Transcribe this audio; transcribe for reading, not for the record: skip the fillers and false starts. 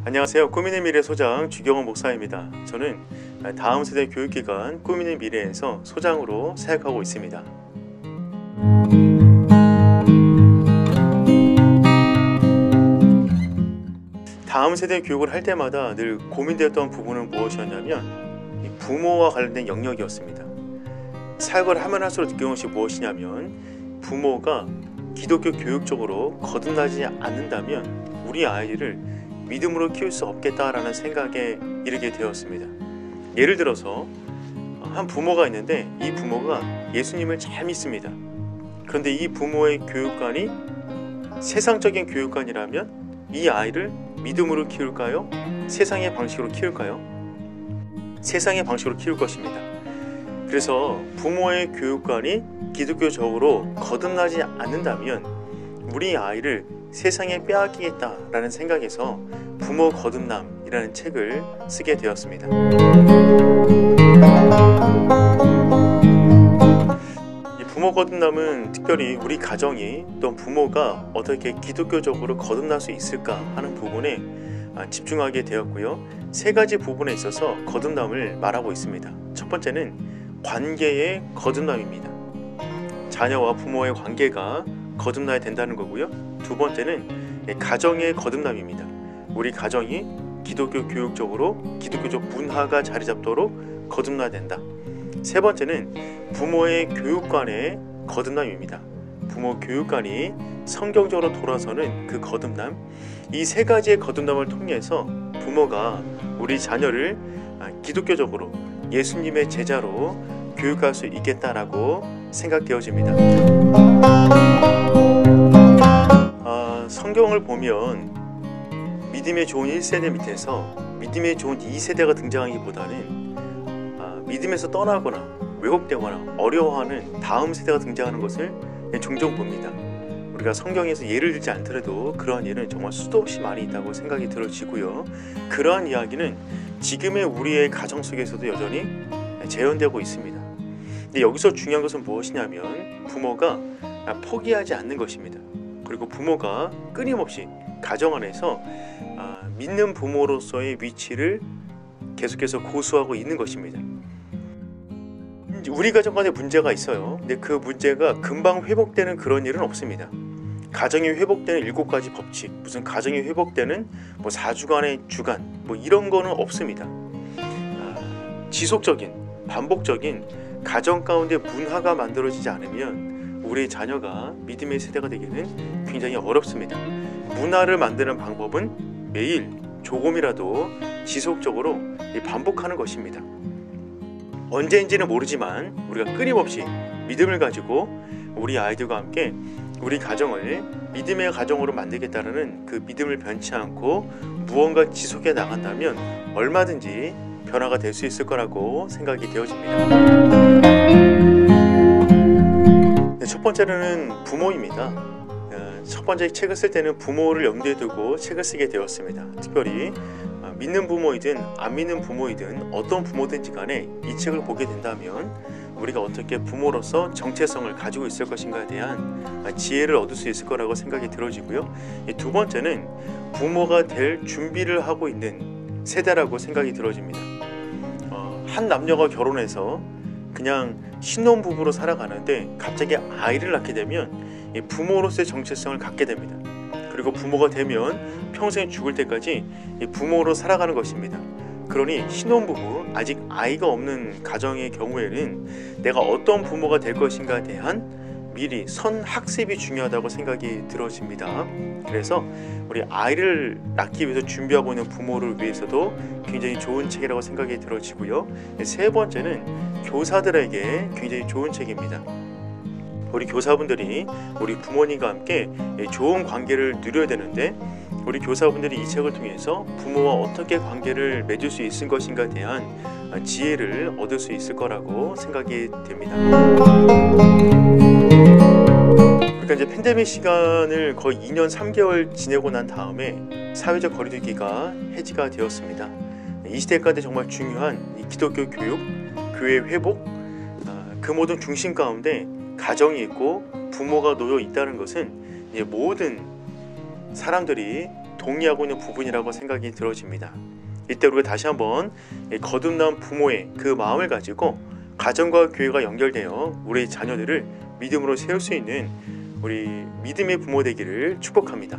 안녕하세요. 꿈있는 미래 소장 주경원 목사입니다. 저는 다음 세대 교육기관 꿈있는 미래에서 소장으로 사역하고 있습니다. 다음 세대 교육을 할 때마다 늘 고민되었던 부분은 무엇이었냐면 부모와 관련된 영역이었습니다. 사역을 하면 할수록 느끼는 것이 무엇이냐면 부모가 기독교 교육적으로 거듭나지 않는다면 우리 아이를 믿음으로 키울 수 없겠다라는 생각에 이르게 되었습니다. 예를 들어서 한 부모가 있는데 이 부모가 예수님을 잘 믿습니다. 그런데 이 부모의 교육관이 세상적인 교육관이라면 이 아이를 믿음으로 키울까요? 세상의 방식으로 키울까요? 세상의 방식으로 키울 것입니다. 그래서 부모의 교육관이 기독교적으로 거듭나지 않는다면 우리 아이를 세상에 빼앗기겠다라는 생각에서 부모 거듭남이라는 책을 쓰게 되었습니다. 이 부모 거듭남은 특별히 우리 가정이 또 부모가 어떻게 기독교적으로 거듭날 수 있을까 하는 부분에 집중하게 되었고요. 세 가지 부분에 있어서 거듭남을 말하고 있습니다. 첫 번째는 관계의 거듭남입니다. 자녀와 부모의 관계가 거듭나야 된다는 거고요. 두 번째는 가정의 거듭남입니다. 우리 가정이 기독교 교육적으로 기독교적 문화가 자리 잡도록 거듭나야 된다. 세 번째는 부모의 교육관의 거듭남입니다. 부모 교육관이 성경적으로 돌아서는 그 거듭남, 이 세 가지의 거듭남을 통해서 부모가 우리 자녀를 기독교적으로 예수님의 제자로 교육할 수 있겠다라고 생각되어집니다. 성경을 보면 믿음의 좋은 1세대 밑에서 믿음의 좋은 2세대가 등장하기보다는 믿음에서 떠나거나 왜곡되거나 어려워하는 다음 세대가 등장하는 것을 종종 봅니다. 우리가 성경에서 예를 들지 않더라도 그러한 예는 정말 수도 없이 많이 있다고 생각이 들어지고요. 그러한 이야기는 지금의 우리의 가정 속에서도 여전히 재현되고 있습니다. 근데 여기서 중요한 것은 무엇이냐면 부모가 포기하지 않는 것입니다. 그리고 부모가 끊임없이 가정 안에서 믿는 부모로서의 위치를 계속해서 고수하고 있는 것입니다. 우리 가정 간에 문제가 있어요. 근데 그 문제가 금방 회복되는 그런 일은 없습니다. 가정이 회복되는 7가지 법칙, 무슨 가정이 회복되는 4주간의 주간 이런 거는 없습니다. 지속적인 반복적인 가정 가운데 문화가 만들어지지 않으면 우리 자녀가 믿음의 세대가 되기는 굉장히 어렵습니다. 문화를 만드는 방법은 매일 조금이라도 지속적으로 반복하는 것입니다. 언제인지는 모르지만 우리가 끊임없이 믿음을 가지고 우리 아이들과 함께 우리 가정을 믿음의 가정으로 만들겠다는 그 믿음을 변치 않고 무언가 지속해 나간다면 얼마든지 변화가 될 수 있을 거라고 생각이 되어집니다. 첫 번째로는 부모입니다. 첫 번째 책을 쓸 때는 부모를 염두에 두고 책을 쓰게 되었습니다. 특별히 믿는 부모이든 안 믿는 부모이든 어떤 부모든지 간에 이 책을 보게 된다면 우리가 어떻게 부모로서 정체성을 가지고 있을 것인가에 대한 지혜를 얻을 수 있을 거라고 생각이 들어지고요. 두 번째는 부모가 될 준비를 하고 있는 세대라고 생각이 들어집니다. 한 남녀가 결혼해서 그냥 신혼부부로 살아가는데 갑자기 아이를 낳게 되면 부모로서의 정체성을 갖게 됩니다. 그리고 부모가 되면 평생 죽을 때까지 부모로 살아가는 것입니다. 그러니 신혼부부, 아직 아이가 없는 가정의 경우에는 내가 어떤 부모가 될 것인가에 대한 미리 선학습이 중요하다고 생각이 들어집니다. 그래서 우리 아이를 낳기 위해서 준비하고 있는 부모를 위해서도 굉장히 좋은 책이라고 생각이 들어지고요. 세 번째는 교사들에게 굉장히 좋은 책입니다. 우리 교사분들이 우리 부모님과 함께 좋은 관계를 누려야 되는데 우리 교사분들이 이 책을 통해서 부모와 어떻게 관계를 맺을 수 있을 것인가에 대한 지혜를 얻을 수 있을 거라고 생각이 됩니다. 그러니까 이제 팬데믹 시간을 거의 2년 3개월 지내고 난 다음에 사회적 거리두기가 해지가 되었습니다. 이 시대 가운데 정말 중요한 이 기독교 교육, 교회 회복, 그 모든 중심 가운데 가정이 있고 부모가 놓여 있다는 것은 이제 모든 사람들이 동의하고 있는 부분이라고 생각이 들어집니다. 이때 우리가 다시 한번 거듭난 부모의 그 마음을 가지고 가정과 교회가 연결되어 우리 자녀들을 믿음으로 세울 수 있는 우리 믿음의 부모 되기를 축복합니다.